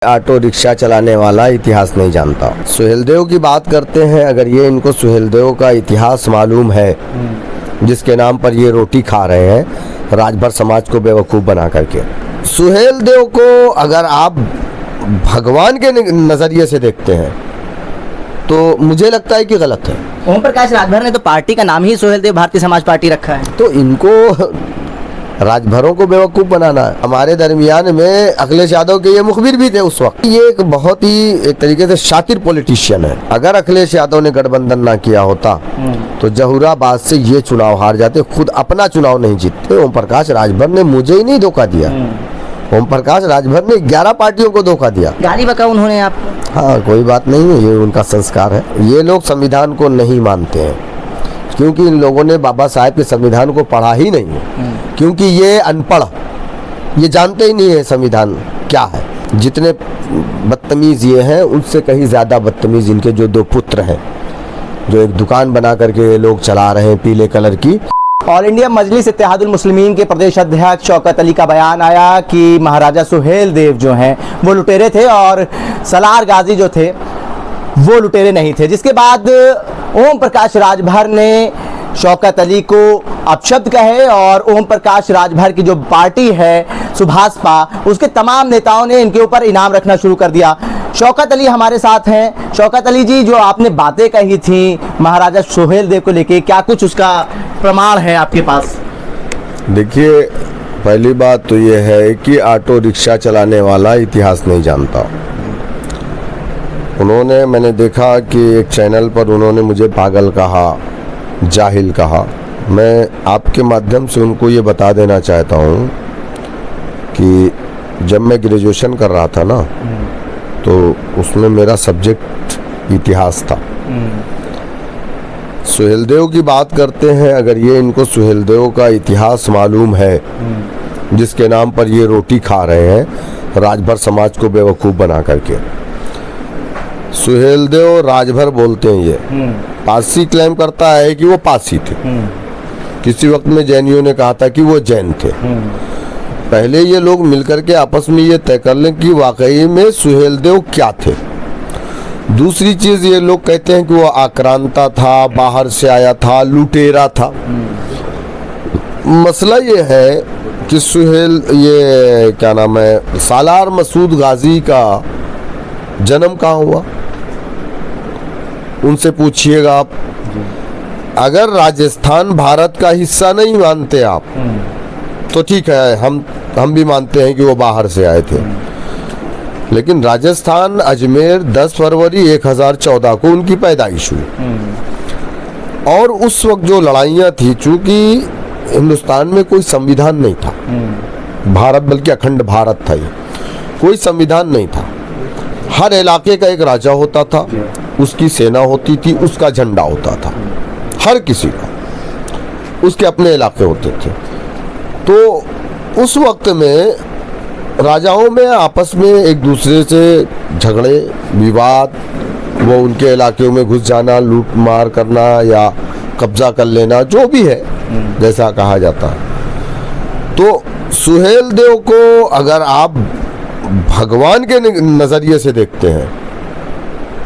Auto rickshaw चलाने वाला इतिहास नहीं जानता। सुहेलदेव की बात करते हैं, अगर ये इनको सुहेलदेव का इतिहास मालूम है जिसके नाम पर ये रोटी खा रहे हैं राजभर समाज को बेवकूफ़ बना करके। सुहेलदेव को अगर आप भगवान के नज़रिए से देखते हैं तो मुझे लगता है कि गलत है। ओम प्रकाश राजभर ने तो पार्टी का नाम ही सुहेलदेव भारतीय समाज पार्टी रखा है। तो इनको राजभरों को बेवकूफ़ बनाना है। हमारे दरमियान में अखिलेश यादव के ये मुखबिर भी थे उस वक्त। ये एक बहुत ही एक तरीके से शातिर पॉलिटिशियन है। अगर अखिलेश यादव ने गठबंधन ना किया होता तो जहूराबाद से ये चुनाव हार जाते, खुद अपना चुनाव नहीं जीतते। ओम प्रकाश राजभर ने मुझे ही नहीं धोखा दिया, ओम प्रकाश राजभर ने 11 पार्टियों को धोखा दिया। गाली बका उन्होंने आपको। हाँ, कोई बात नहीं है, ये उनका संस्कार है। ये लोग संविधान को नहीं मानते हैं क्योंकि इन लोगों ने बाबा साहेब के संविधान को पढ़ा ही नहीं है। क्योंकि ये अनपढ़, ये जानते ही नहीं है संविधान क्या है। जितने बदतमीज ये हैं उनसे कहीं ज़्यादा बदतमीज इनके जो 2 पुत्र हैं, जो एक दुकान बना करके ये लोग चला रहे हैं पीले कलर की। ऑल इंडिया मजलिस इत्तेहादुल मुस्लिमीन के प्रदेश अध्यक्ष शौकत अली का बयान आया कि महाराजा सुहेलदेव जो हैं वो लुटेरे थे और सलार गाजी जो थे वो लुटेरे नहीं थे। जिसके बाद ओम प्रकाश राजभर ने शौकत अली को अपशब्द कहे और ओम प्रकाश राजभर की जो पार्टी है सुभाषपा, उसके तमाम नेताओं ने इनके ऊपर इनाम रखना शुरू कर दिया। शौकत अली हमारे साथ हैं। शौकत अली जी, जो आपने बातें कही थी महाराजा सुहेलदेव को लेके, क्या कुछ उसका प्रमाण है आपके पास? देखिए, पहली बात तो ये है कि ऑटो रिक्शा चलाने वाला इतिहास नहीं जानता। उन्होंने, मैंने देखा कि एक चैनल पर उन्होंने मुझे पागल कहा, जाहिल कहा। मैं आपके माध्यम से उनको ये बता देना चाहता हूँ कि जब मैं ग्रेजुएशन कर रहा था ना तो उसमें मेरा सब्जेक्ट इतिहास था। सुहेलदेव की बात करते हैं, अगर ये इनको सुहेलदेव का इतिहास मालूम है जिसके नाम पर ये रोटी खा रहे हैं राजभर समाज को बेवकूफ़ बना करके। सुहेलदेव राजभर बोलते हैं, ये पारसी क्लेम करता है कि वो पारसी थे। किसी वक्त में जैनियों ने कहा था कि वो जैन थे। पहले ये लोग मिलकर के आपस में ये तय कर लें कि वाकई में सुहेलदेव क्या थे। दूसरी चीज, ये लोग कहते हैं कि वो आक्रांता था, बाहर से आया था, लुटेरा था। मसला ये है कि ये क्या नाम है, सालार मसूद गाजी का जन्म कहाँ हुआ, उनसे पूछिएगा आप। अगर राजस्थान भारत का हिस्सा नहीं मानते आप तो ठीक है, हम भी मानते हैं कि वो बाहर से आए थे। लेकिन राजस्थान अजमेर 10 फरवरी 1014 को उनकी पैदाइश हुई। और उस वक्त जो लड़ाइयाँ थी, चूंकि हिंदुस्तान में कोई संविधान नहीं था, भारत बल्कि अखंड भारत था, ये कोई संविधान नहीं था। हर इलाके का एक राजा होता था, उसकी सेना होती थी, उसका झंडा होता था, हर किसी का उसके अपने इलाके होते थे। तो उस वक्त में राजाओं में आपस में एक दूसरे से झगड़े विवाद, वो उनके इलाके में घुस जाना, लूट मार करना या कब्जा कर लेना, जो भी है जैसा कहा जाता है। तो सुहेलदेव को अगर आप भगवान के नज़रिए से देखते हैं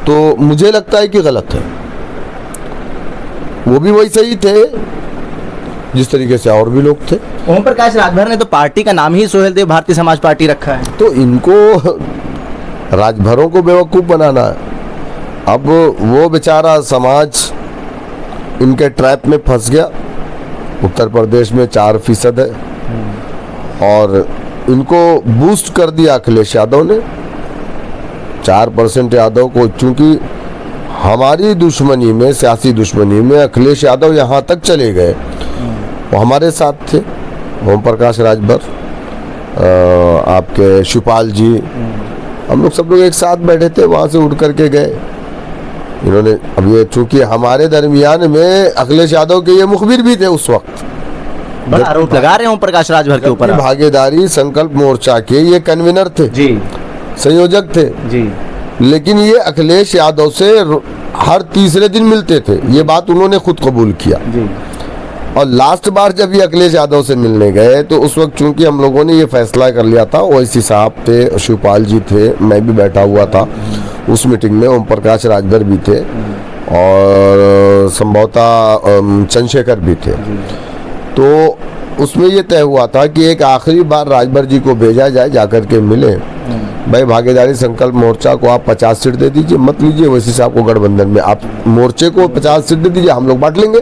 तो मुझे लगता है कि गलत है। वो भी वैसे ही थे जिस तरीके से और भी लोग थे। ओम प्रकाश राजभर ने तो पार्टी का नाम ही सुहेलदेव भारतीय समाज पार्टी रखा है। तो इनको राजभरों को बेवकूफ़ बनाना है। अब वो बेचारा समाज इनके ट्रैप में फंस गया। उत्तर प्रदेश में 4% है और इनको बूस्ट कर दिया अखिलेश यादव ने। 4% यादव को, चूंकि हमारी दुश्मनी में, सियासी दुश्मनी में अखिलेश यादव यहाँ तक चले गए, वो हमारे साथ थे। ओम प्रकाश राजभर, आपके शिवपाल जी, हम लोग सब लोग एक साथ बैठे थे, वहाँ से उठ करके गए इन्होंने। अब ये चूंकि हमारे दरमियान में अखिलेश यादव के ये मुखबिर भी थे उस वक्त, बड़ा आरोप लगा रहे हैं ओम प्रकाश राजभर के ऊपर। भागीदारी संकल्प मोर्चा के ये कन्वीनर थे जी, संयोजक थे जी। लेकिन ये अखिलेश यादव से हर तीसरे दिन मिलते थे, ये बात उन्होंने खुद कबूल किया जी। और लास्ट बार जब ये अखिलेश यादव से मिलने गए तो उस वक्त चूंकि हम लोगों ने ये फैसला कर लिया था, ओवैसी साहब थे, शिवपाल जी थे, मैं भी बैठा हुआ था उस मीटिंग में, ओम प्रकाश राजभर भी थे और संभवतः चंद्रशेखर भी थे। तो उसमें ये तय हुआ था कि एक आखिरी बार राजभर जी को भेजा जाए, जाकर के मिले, भाई भागीदारी संकल्प मोर्चा को आप 50 सीट दे दीजिए, मत लीजिए ओवैसी साहब को गठबंधन में, आप मोर्चे को 50 सीट दे दीजिए, हम लोग बांट लेंगे।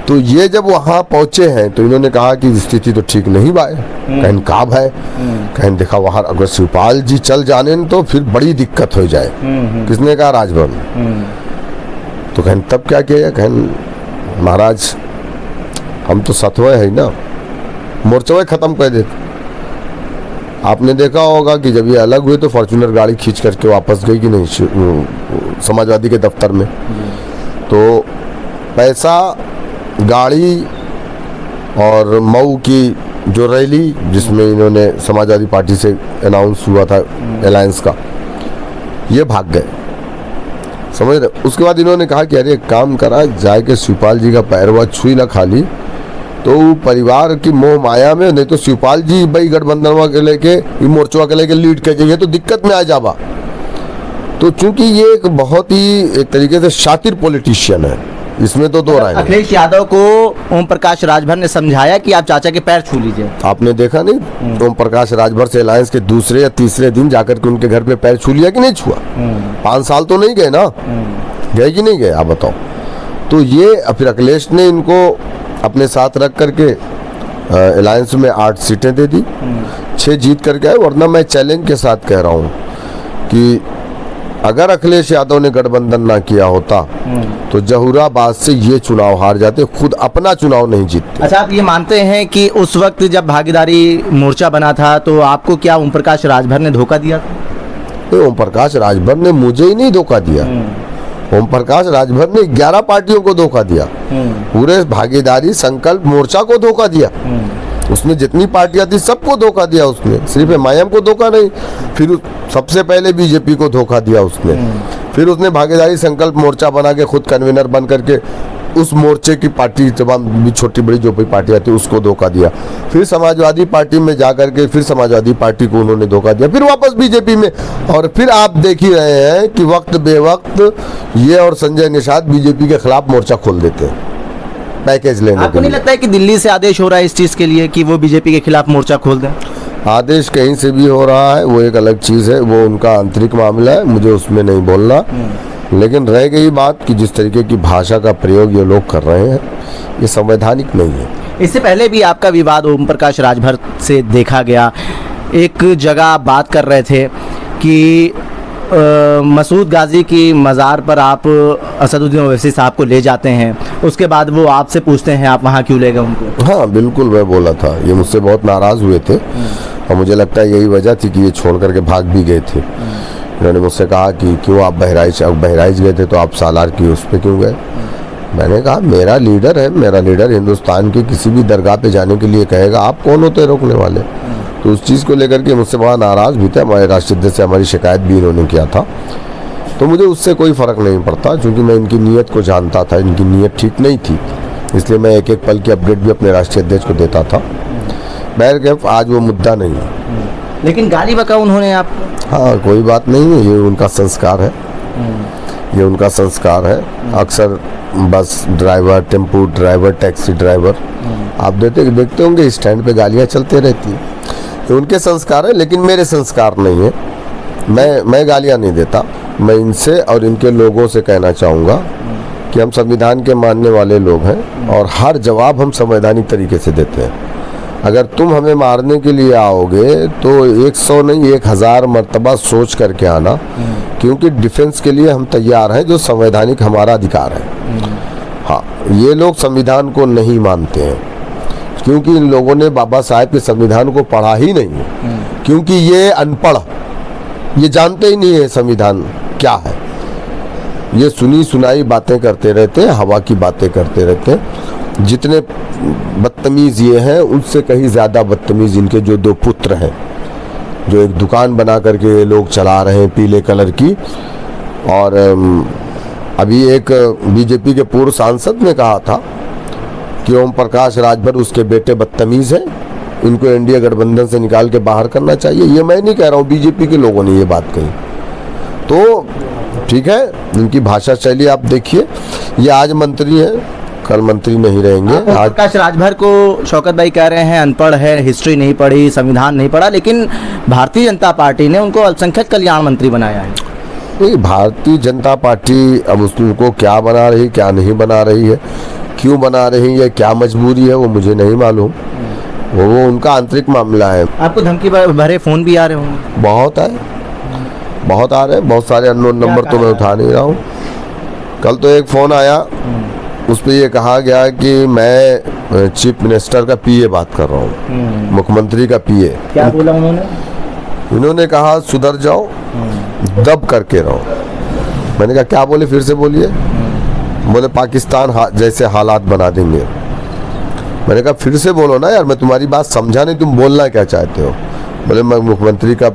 तो ये जब वहाँ पहुंचे हैं तो इन्होंने कहा कि स्थिति तो ठीक नहीं बा, कहीं का है, कहीं देखा वहाँ अगर शिवपाल जी चल जाने तो फिर बड़ी दिक्कत हो जाए। किसने कहा? राजभर में। तो कहीं तब क्या किया, कहीं महाराज हम तो सतवे है ना, मोर्चा खत्म कर देते। आपने देखा होगा कि जब ये अलग हुए तो फॉर्च्यूनर गाड़ी खींच करके वापस गई कि नहीं समाजवादी के दफ्तर में। तो पैसा, गाड़ी और मऊ की जो रैली जिसमें इन्होंने समाजवादी पार्टी से अनाउंस हुआ था अलायंस का, ये भाग गए, समझ रहे। उसके बाद इन्होंने कहा कि अरे एक काम करा जाए के शिवपाल जी का पैरवा छुई ना खाली, तो परिवार की मोह माया में, नहीं तो शिवपाल जी भाई गठबंधनवा के लेके मोर्चवा के लेके लीड कर जाइए तो दिक्कत में आ जावा। तो चूंकि ये एक बहुत ही एक तरीके से शातिर पॉलिटिशियन है, इसमें तो दो राय। अखिलेश यादव को ओम प्रकाश राजभर ने समझाया कि आप चाचा के पैर छू लीजिए। आपने देखा नहीं, ओम प्रकाश राजभर से अलायंस के दूसरे या तीसरे दिन जाकर के उनके घर पे पैर छू लिया कि नहीं छुआ? 5 साल तो नहीं गए ना, गए कि नहीं गए आप बताओ। तो ये फिर अखिलेश ने इनको अपने साथ रख करके अलायंस में 8 सीटें दे दी, 6 जीत करके आए। वरना मैं चैलेंज के साथ कह रहा हूँ कि अगर अखिलेश यादव ने गठबंधन ना किया होता तो जहूराबाद से ये चुनाव हार जाते, खुद अपना चुनाव नहीं जीतते। अच्छा, आप ये मानते हैं कि उस वक्त जब भागीदारी मोर्चा बना था तो आपको क्या ओम प्रकाश राजभर ने धोखा दिया था? ओम प्रकाश राजभर ने मुझे ही नहीं धोखा दिया, ओम प्रकाश राजभर ने 11 पार्टियों को धोखा दिया, पूरे भागीदारी संकल्प मोर्चा को धोखा दिया। उसने जितनी पार्टियां थी सबको धोखा दिया उसने, सिर्फ एमआईएम को धोखा नहीं, फिर सबसे पहले बीजेपी को धोखा दिया उसने। फिर उसने भागीदारी संकल्प मोर्चा बना के खुद कन्वीनर बन करके उस मोर्चे की पार्टी तमाम भी छोटी बड़ी जो भी पार्टियां थी उसको धोखा दिया। फिर समाजवादी पार्टी में जाकर के फिर समाजवादी पार्टी को उन्होंने धोखा दिया, फिर वापस बीजेपी में। और फिर आप देख ही रहे हैं कि वक्त बेवक्त ये और संजय निषाद बीजेपी के खिलाफ मोर्चा खोल देते हैं पैकेज लेने के लिए। आपको नहीं लगता है कि दिल्ली से आदेश हो रहा है इस चीज के लिए कि वो बीजेपी के खिलाफ मोर्चा खोल दें? आदेश कहीं से भी हो रहा है वो एक अलग चीज़ है, वो उनका आंतरिक मामला है, मुझे उसमें नहीं बोलना। लेकिन रह गई बात कि जिस तरीके की भाषा का प्रयोग ये लोग कर रहे हैं ये संवैधानिक नहीं है। इससे पहले भी आपका विवाद ओम प्रकाश राजभर से देखा गया। एक जगह आप बात कर रहे थे कि मसूद गाजी की मज़ार पर आप असदुद्दीन ओवैसी साहब को ले जाते हैं, उसके बाद वो आपसे पूछते हैं आप वहाँ क्यों ले गए उनको? हाँ बिल्कुल, मैं बोला था, ये मुझसे बहुत नाराज़ हुए थे और मुझे लगता है यही वजह थी कि ये छोड़ करके भाग भी गए थे। इन्होंने मुझसे कहा कि क्यों आप बहराइच गए थे तो आप सालार की उस पर क्यों गए? मैंने कहा मेरा लीडर है, मेरा लीडर हिंदुस्तान के किसी भी दरगाह पे जाने के लिए कहेगा, आप कौन होते रोकने वाले? तो उस चीज़ को लेकर के मुझसे बड़ा नाराज़ भी थे। हमारे राष्ट्रीय अध्यक्ष से हमारी शिकायत भी इन्होंने किया था। तो मुझे उससे कोई फ़र्क नहीं पड़ता क्योंकि मैं इनकी नीयत को जानता था, इनकी नीयत ठीक नहीं थी, इसलिए मैं एक एक पल की अपडेट भी अपने राष्ट्रीय अध्यक्ष को देता था। बहरकैफ आज वो मुद्दा नहीं है। लेकिन गाली बका उन्होंने आप? हाँ कोई बात नहीं है, ये उनका संस्कार है, ये उनका संस्कार है। अक्सर bus driver, tempo driver, taxi driver आप देखते होंगे स्टैंड पे गालियाँ चलते रहती हैं, ये उनके संस्कार है, लेकिन मेरे संस्कार नहीं है। मैं गालियाँ नहीं देता। मैं इनसे और इनके लोगों से कहना चाहूँगा कि हम संविधान के मानने वाले लोग हैं और हर जवाब हम संवैधानिक तरीके से देते हैं। अगर तुम हमें मारने के लिए आओगे तो 100 नहीं 1000 मर्तबा सोच करके आना, क्योंकि डिफेंस के लिए हम तैयार हैं, जो संवैधानिक हमारा अधिकार है। हाँ, ये लोग संविधान को नहीं मानते हैं क्योंकि इन लोगों ने बाबा साहेब के संविधान को पढ़ा ही नहीं है, क्योंकि ये अनपढ़, ये जानते ही नहीं है संविधान क्या है। ये सुनी सुनाई बातें करते रहते हैं, हवा की बातें करते रहते हैं। जितने बदतमीज़ ये हैं उनसे कहीं ज़्यादा बदतमीज़ इनके जो 2 पुत्र हैं, जो एक दुकान बना करके ये लोग चला रहे हैं पीले कलर की। और अभी एक बीजेपी के पूर्व सांसद ने कहा था कि ओम प्रकाश राजभर उसके बेटे बदतमीज हैं, इनको एनडीए गठबंधन से निकाल के बाहर करना चाहिए। ये मैं नहीं कह रहा हूँ, बीजेपी के लोगों ने ये बात कही। तो ठीक है, इनकी भाषा शैली आप देखिए। ये आज मंत्री हैं, कल मंत्री नहीं रहेंगे। ओम प्रकाश राजभर को शौकत भाई कह रहे हैं अनपढ़ है, हिस्ट्री नहीं पढ़ी, संविधान नहीं पढ़ा, लेकिन भारतीय जनता पार्टी ने उनको अल्पसंख्यक कल्याण मंत्री बनाया है। नहीं, भारतीय जनता पार्टी अब उसको क्या बना रही, क्या नहीं बना रही है, क्यों बना रही है, क्या मजबूरी है, वो मुझे नहीं मालूम। वो उनका आंतरिक मामला है। आपको धमकी भरे फोन भी आ रहे होंगे? बहुत है, बहुत आ रहे हैं, बहुत सारे अननोन नंबर तो मैं उठा नहीं रहा हूँ। कल तो एक फ़ोन आया, उस पर ये कहा गया कि मैं चीफ मिनिस्टर का पीए बात कर रहा हूँ, मुख्यमंत्री का पीए। क्या बोला उन्होंने? उन्होंने कहा सुधर जाओ, दब करके रहो। मैंने कहा क्या बोले, फिर से बोलिए। बोले पाकिस्तान जैसे हालात बना देंगे। मैंने कहा फिर से बोलो ना यार, मैं तुम्हारी बात समझा नहीं, तुम बोलना क्या चाहते हो। बोले मैं मुख्यमंत्री का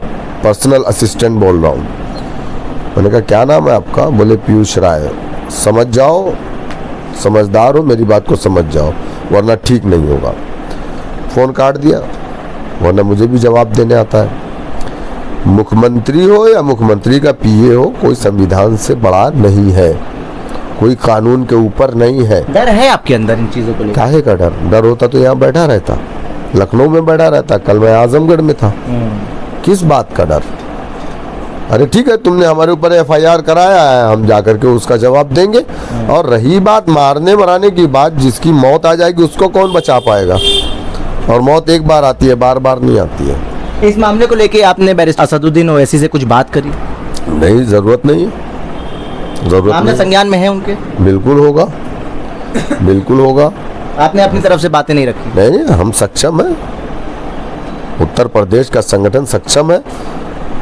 पर्सनल असिस्टेंट बोल रहा हूँ। मैंने कहा क्या नाम है आपका? बोले पीयूष राय। समझ जाओ, समझदार हो, मेरी बात को समझ जाओ, वरना ठीक नहीं होगा। फ़ोन काट दिया, वरना मुझे भी जवाब देने आता है। मुख्यमंत्री हो या मुख्यमंत्री का पीए हो, कोई संविधान से बड़ा नहीं है, कोई कानून के ऊपर नहीं है। डर है आपके अंदर इन चीज़ों को लेकर? काहे का डर? डर होता तो यहाँ बैठा रहता, लखनऊ में बैठा रहता। कल मैं आजमगढ़ में था। किस बात का डर? अरे ठीक है, तुमने हमारे ऊपर एफआईआर कराया है, हम जाकर के उसका जवाब देंगे। और रही बात मारने मराने की बात, जिसकी मौत आ जाएगी उसको कौन बचा पाएगा? और मौत एक बार आती है, बार बार नहीं आती है। इस मामले को लेके आपने बैरिस्टर असदुद्दीन ओवैसी से कुछ बात करी? नहीं, जरूरत नहीं है, जरूरत मामला नहीं। संज्ञान में है उनके? बिल्कुल होगा, बिल्कुल होगा। आपने अपनी तरफ से बातें नहीं रखी? नहीं, हम सक्षम है, उत्तर प्रदेश का संगठन सक्षम है।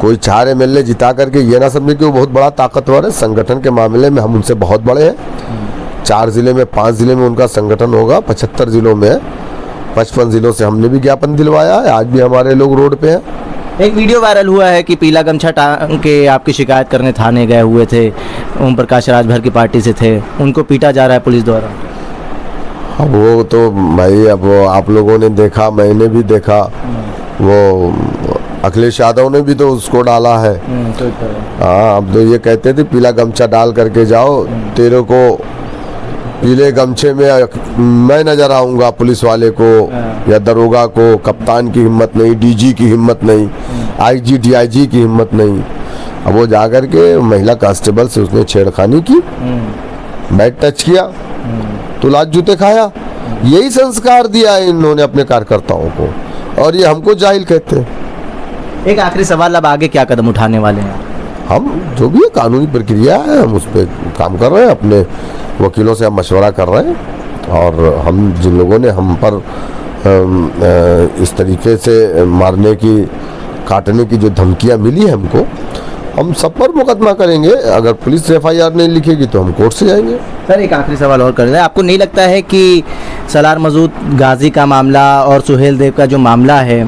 कोई 4 एमएलए जिता करके ये ना समझे कि वो बहुत बड़ा ताकतवर है। संगठन के मामले में हम उनसे बहुत बड़े हैं। 4 जिले में, 5 जिले में उनका संगठन होगा, 75 जिलों में है। 55 जिलों से हमने भी ज्ञापन दिलवाया है, आज भी हमारे लोग रोड पे हैं। एक वीडियो वायरल हुआ है कि पीला गमछा टांग के आपकी शिकायत करने थाने गए हुए थे, ओम प्रकाश राजभर की पार्टी से थे, उनको पीटा जा रहा है पुलिस द्वारा। अब वो तो भाई, अब वो आप लोगों ने देखा, मैंने भी देखा, वो अखिलेश यादव ने भी तो उसको डाला है। हाँ, अब तो ये कहते थे पीला गमछा डाल करके जाओ, तेरे को पीले गमछे में मैं नजर आऊंगा, पुलिस वाले को या दरोगा को। कप्तान की हिम्मत नहीं, डीजी की हिम्मत नहीं, आईजी डीआईजी की हिम्मत नहीं। अब वो जाकर के महिला कांस्टेबल से उसने छेड़खानी की, बैट टच किया तो लात जूते खाया। यही संस्कार दिया है इन्होंने अपने कार्यकर्ताओं को, और ये हमको जाहिल कहते हैं। एक आखिरी सवाल, अब आगे क्या कदम उठाने वाले हैं? हम जो भी कानूनी प्रक्रिया है, हम उस पर काम कर रहे हैं, अपने वकीलों से हम मशवरा कर रहे हैं। और हम जिन लोगों ने हम पर इस तरीके से मारने की, काटने की जो धमकियां मिली है हमको, हम सब पर मुकदमा करेंगे। अगर पुलिस एफआईआर नहीं लिखेगी तो हम कोर्ट से जाएंगे। सर, एक आखिरी सवाल और कर रहे हैं, आपको नहीं लगता है कि सलार मसूद गाजी का मामला और सुहेल देव का जो मामला है,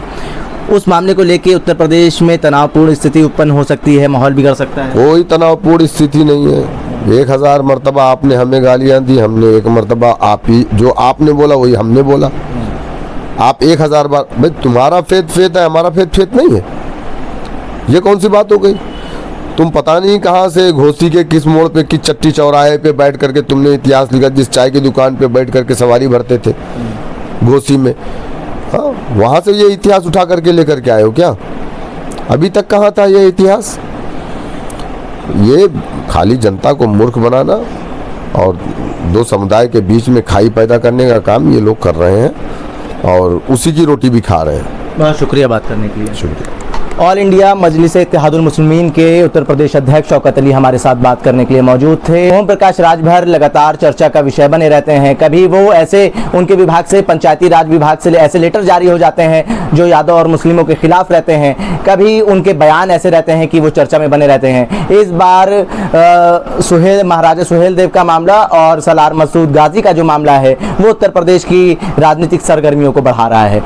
उस मामले को लेके उत्तर प्रदेश में तनावपूर्ण स्थिति उत्पन्न हो सकती है, माहौल बिगड़ सकता है? कोई तनावपूर्ण स्थिति नहीं है। 1000 मरतबा आपने हमें गालियां दी, हमने 1 मरतबा आप ही जो आपने बोला वही हमने बोला। आप 1000 बार, भाई तुम्हारा फेथ है, हमारा फेथ नहीं है, ये कौन सी बात हो गई? तुम पता नहीं कहाँ से, घोसी के किस मोड़ पे, किस चट्टी चौराहे पे बैठ करके तुमने इतिहास लिखा, जिस चाय की दुकान पे बैठ करके सवारी भरते थे घोसी में। हाँ, वहाँ से ये इतिहास उठा करके लेकर के आए हो क्या? अभी तक कहाँ था ये इतिहास? ये खाली जनता को मूर्ख बनाना और 2 समुदाय के बीच में खाई पैदा करने का काम ये लोग कर रहे हैं, और उसी की रोटी भी खा रहे हैं। बहुत शुक्रिया बात करने के लिए। शुक्रिया। ऑल इंडिया मजलिस इत्तेहादुल मुस्लिमीन के उत्तर प्रदेश अध्यक्ष शौकत अली हमारे साथ बात करने के लिए मौजूद थे। ओम प्रकाश राजभर लगातार चर्चा का विषय बने रहते हैं। कभी वो ऐसे, उनके विभाग से, पंचायती राज विभाग से ऐसे लेटर जारी हो जाते हैं जो यादव और मुस्लिमों के खिलाफ रहते हैं, कभी उनके बयान ऐसे रहते हैं कि वो चर्चा में बने रहते हैं। इस बार महाराजा सुहेल देव का मामला और सलार मसूद गाजी का जो मामला है, वो उत्तर प्रदेश की राजनीतिक सरगर्मियों को बढ़ा रहा है।